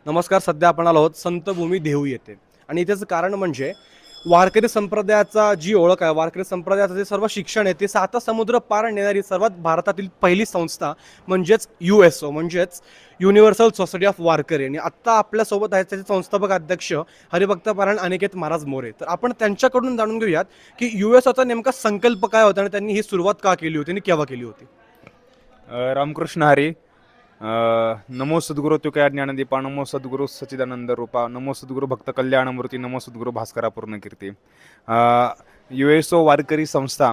नमस्कार. सध्या आपण आलो आहोत संतभूमी देहू येथे आणि इथेच कारण म्हणजे वारकरी संप्रदायाचा जी ओळख आहे, वारकरी संप्रदायाचं जे सर्व शिक्षण आहे ते साता समुद्र पार नेणारी सर्वात भारतातील पहिली संस्था म्हणजेच USO म्हणजेच युनिव्हर्सल सोसायटी ऑफ वारकरी. आणि आत्ता आपल्यासोबत आहेत त्याचे संस्थापक अध्यक्ष हरिभक्तपरायण अनिकेत महाराज मोरे. तर आपण त्यांच्याकडून जाणून घेऊयात की USOचा नेमका संकल्प काय होता आणि त्यांनी ही सुरुवात का केली होती आणि केव्हा केली होती. रामकृष्ण हरी. नमो सद्गुरु तुकया ज्ञानदीपा, नमो सद्गुरु सच्चिदानंद रूपा, नमो सद्गुरु भक्त कल्याणमूर्ती, नमो सद्गुरु भास्करा पूर्ण कीर्ती. USO वारकरी संस्था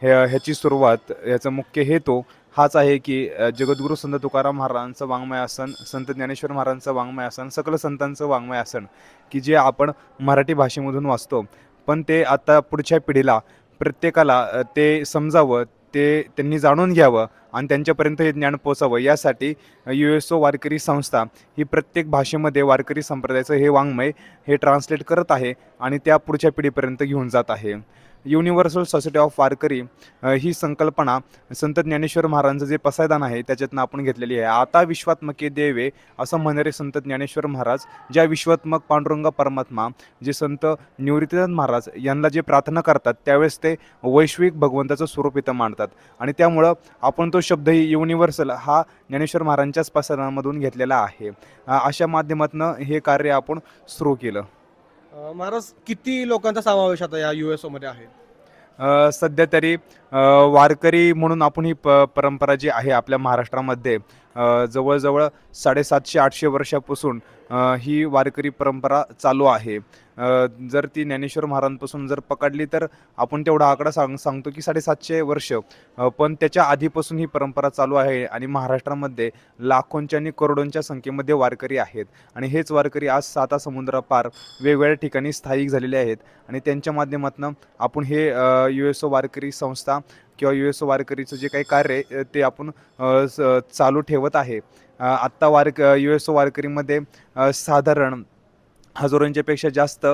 ह्याची सुरुवात, ह्याचा मुख्य हेतू हाच आहे की जगद्गुरु संत तुकाराम महाराजांचं वाङ्मय आसन, संत ज्ञानेश्वर महाराजांचं वाङ्मय आसन, सकल संतांचं वाङ्मय आसन की जे आपण मराठी भाषेमधून वाचतो, पण ते आता पुढच्या पिढीला प्रत्येकाला ते समजावं, ते त्यांनी जाणून घ्यावं आणि त्यांच्यापर्यंत हे ज्ञान पोचावं, यासाठी USO वारकरी संस्था ही प्रत्येक भाषेमध्ये वारकरी संप्रदायाचं हे वाङ्मय हे ट्रान्सलेट करत आहे आणि त्या पुढच्या पिढीपर्यंत घेऊन जात आहे. युनिव्हर्सल सोसायटी ऑफ वारकरी ही संकल्पना संत ज्ञानेश्वर महाराजांचं जे पसायदान आहे त्याच्यातनं आपण घेतलेली आहे. आता विश्वात्मके देवे असं म्हणणारे संत ज्ञानेश्वर महाराज, ज्या विश्वात्मक पांडुरंग परमात्मा जे संत निवृत्तीनाथ महाराज यांना जे प्रार्थना करतात त्यावेळेस ते वैश्विक भगवंताचं स्वरूप इथं मांडतात आणि त्यामुळं आपण तो शब्दही युनिव्हर्सल हा ज्ञानेश्वर महाराजांच्याच पसायदानामधून घेतलेला आहे. अशा माध्यमातून हे कार्य आपण सुरू केलं. महाराज, किती लोकांचा समावेश आता या USO मध्ये आहे? सध्या तरी वारकरी म्हणून आपण ही परंपरा जी आहे आपल्या महाराष्ट्रामध्ये जवळजवळ 750-800 वर्षापासून ही वारकरी परंपरा चालू आहे. जर ती ज्ञानेश्वर महाराजांपासून जर पकडली तर आपण तेवढा आकडा सांगतो की 750 वर्ष, पण त्याच्या आधीपासून ही परंपरा चालू आहे आणि महाराष्ट्रामध्ये लाखोंच्या आणि करोडोंच्या संख्येमध्ये वारकरी आहेत आणि हेच वारकरी आज साता समुद्रापार वेगवेगळ्या ठिकाणी स्थायिक झालेले आहेत आणि त्यांच्या माध्यमातून आपण हे USO वारकरी संस्था किंवा USO वारकरीचं जे काही कार्य आहे ते आपण चालू ठेवत आहे. आत्ता USO वारकरीमध्ये साधारण हजारोंच्यापेक्षा जास्त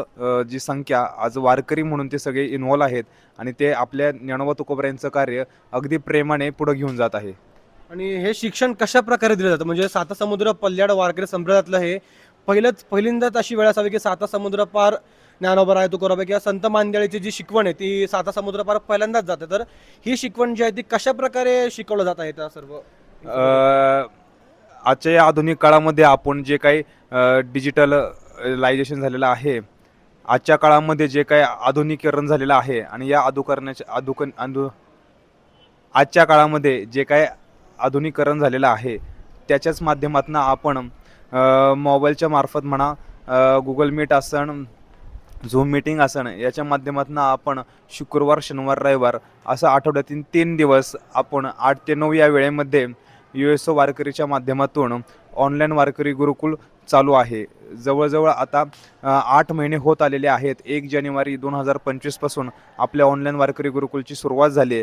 जी संख्या आज वारकरी म्हणून ते सगळे इन्व्हॉल्व आहेत आणि ते आपल्या ज्ञानोबा तुकोबारायांचं कार्य अगदी प्रेमाने पुढे घेऊन जात आहे. आणि हे शिक्षण कशा प्रकारे दिलं जातं? म्हणजे साता समुद्र पल्ल्याड वारकरी संप्रदायातलं हे पहिल्यांदाच अशी वेळ असावी की साता समुद्र पार ज्ञानोबा राय तुकोबा किंवा संत मांदियाळीची जी शिकवण आहे ती साता समुद्र पार पहिल्यांदाच जाते. तर ही शिकवण जी आहे ती कशा प्रकारे शिकवलं जात आहे त्या सर्व? आजच्या या आधुनिक काळामध्ये आपण जे काही डिजिटलायझेशन झालेलं आहे, आजच्या काळामध्ये जे काही आधुनिकीकरण झालेलं आहे आणि या आजच्या काळामध्ये जे काही आधुनिकीकरण झालेलं आहे त्याच्याच माध्यमातून आपण मोबाईलच्या मार्फत म्हणा, गुगल मीट असन, झूम मीटिंग असन, याच्या माध्यमातून आपण शुक्रवार, शनिवार, रविवार असं आठवड्यातील 3 दिवस आपण 8 ते 9 या वेळेमध्ये USO वारकरीच्या माध्यमातून ऑनलाईन वारकरी गुरुकुल चालू आहे. जवळजवळ आता 8 महिने होत आलेले आहेत. 1 जानेवारी 2025 पासून आपल्या ऑनलाईन वारकरी गुरुकुलची सुरुवात झाली.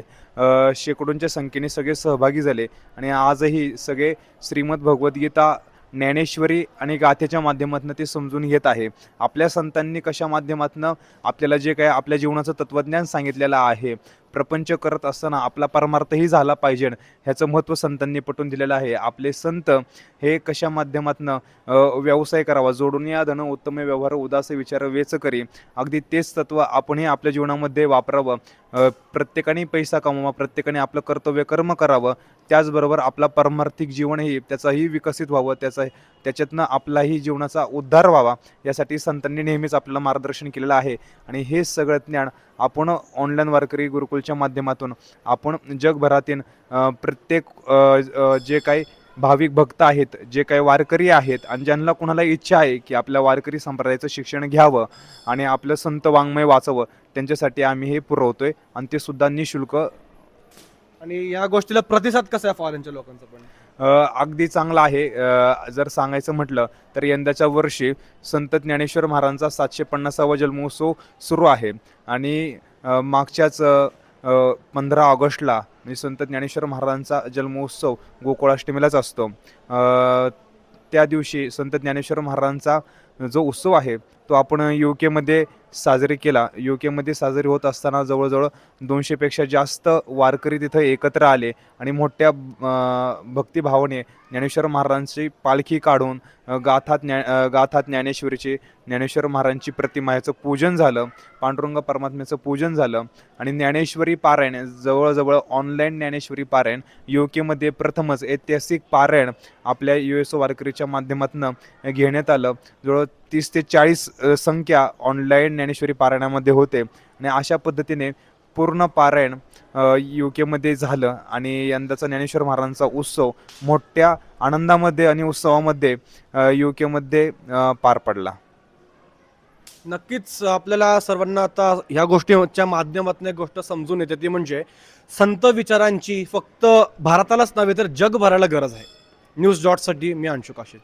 शेकडोंच्या संख्येने सगळे सहभागी झाले आणि आजही सगळे श्रीमद भगवद्गीता, ज्ञानेश्वरी आणि गाथेच्या माध्यमातून ते समजून घेत आहे. आपल्या संतांनी कशा माध्यमातून आपल्याला जे काही आपल्या जीवनाचं तत्त्वज्ञान सांगितलेलं आहे, प्रपंच करत असताना आपला परमार्थही झाला पाहिजे ह्याचं महत्त्व संतांनी पटवून दिलेलं आहे. आपले संत हे कशा माध्यमातून व्यवसाय करावा, जोडून या धन उत्तम व्यवहार उदास विचार वेच करी, अगदी तेच तत्त्व आपणही आपल्या जीवनामध्ये वापरावं. प्रत्येकाने पैसा कमवावा, प्रत्येकाने आपलं कर्तव्य कर्म करावं, त्याचबरोबर आपला पारमार्थिक जीवनही त्याचाही विकसित व्हावं, त्याच्यातनं आपलाही जीवनाचा उद्धार व्हावा, यासाठी संतांनी नेहमीच आपल्याला मार्गदर्शन केलेलं आहे. आणि हे सगळं ज्ञान आपण ऑनलाईन वारकरी गुरुकुलच्या माध्यमातून आपण जगभरातील प्रत्येक जे काही भाविक भक्त आहेत, जे काही वारकरी आहेत आणि ज्यांना कुणाला इच्छा आहे की आपल्या वारकरी संप्रदायाचं शिक्षण घ्यावं आणि आपलं संत वाङ्मय वाचावं, त्यांच्यासाठी आम्ही हे पुरवतोय आणि ते सुद्धा निशुल्क. आणि या गोष्टीला प्रतिसाद कसा आहे फॉरेनच्या लोकांचा? पण अगदी चांगला आहे. जर सांगायचं म्हटलं तर यंदाच्या वर्षी संत ज्ञानेश्वर महाराजांचा 750वा जन्मोत्सव सुरू आहे आणि मागच्याच 15 ऑगस्टला संत ज्ञानेश्वर महाराजांचा जन्मोत्सव गोकुळाष्टमीलाच असतो. त्या दिवशी संत ज्ञानेश्वर महाराजांचा जो उत्सव आहे तो आपण UK मध्ये साजरी केला. UK मध्ये साजरी होत असताना जवळजवळ 200पेक्षा जास्त वारकरी तिथं एकत्र आले आणि मोठ्या भक्तिभावाने ज्ञानेश्वर महाराजांची पालखी काढून गाथात ज्ञानेश्वरीची ज्ञानेश्वर महाराजांची प्रतिमा याचं पूजन झालं, पांडुरंग परमात्म्याचं पूजन झालं आणि ज्ञानेश्वरी पारायण जवळजवळ ऑनलाईन ज्ञानेश्वरी पारायण UK मध्ये प्रथमच ऐतिहासिक पारायण आपल्या USO वारकरीच्या माध्यमातून घेण्यात आलं. जवळ 30 ते 40 संख्या ऑनलाईन ज्ञानेश्वरी पारायणामध्ये होते आणि अशा पद्धतीने पूर्ण पारायण UK मध्ये झालं आणि यंदाचा ज्ञानेश्वर महाराजांचा उत्सव मोठ्या आनंदामध्ये आणि उत्सवामध्ये UK मध्ये पार पडला. नक्कीच आपल्याला सर्वांना आता ह्या गोष्टीच्या माध्यमातून एक गोष्ट समजून येते ती म्हणजे संत विचारांची फक्त भारतालाच नव्हे तर जगभराला गरज आहे. न्यूज डॉटसाठी मी अंशुक आशिष.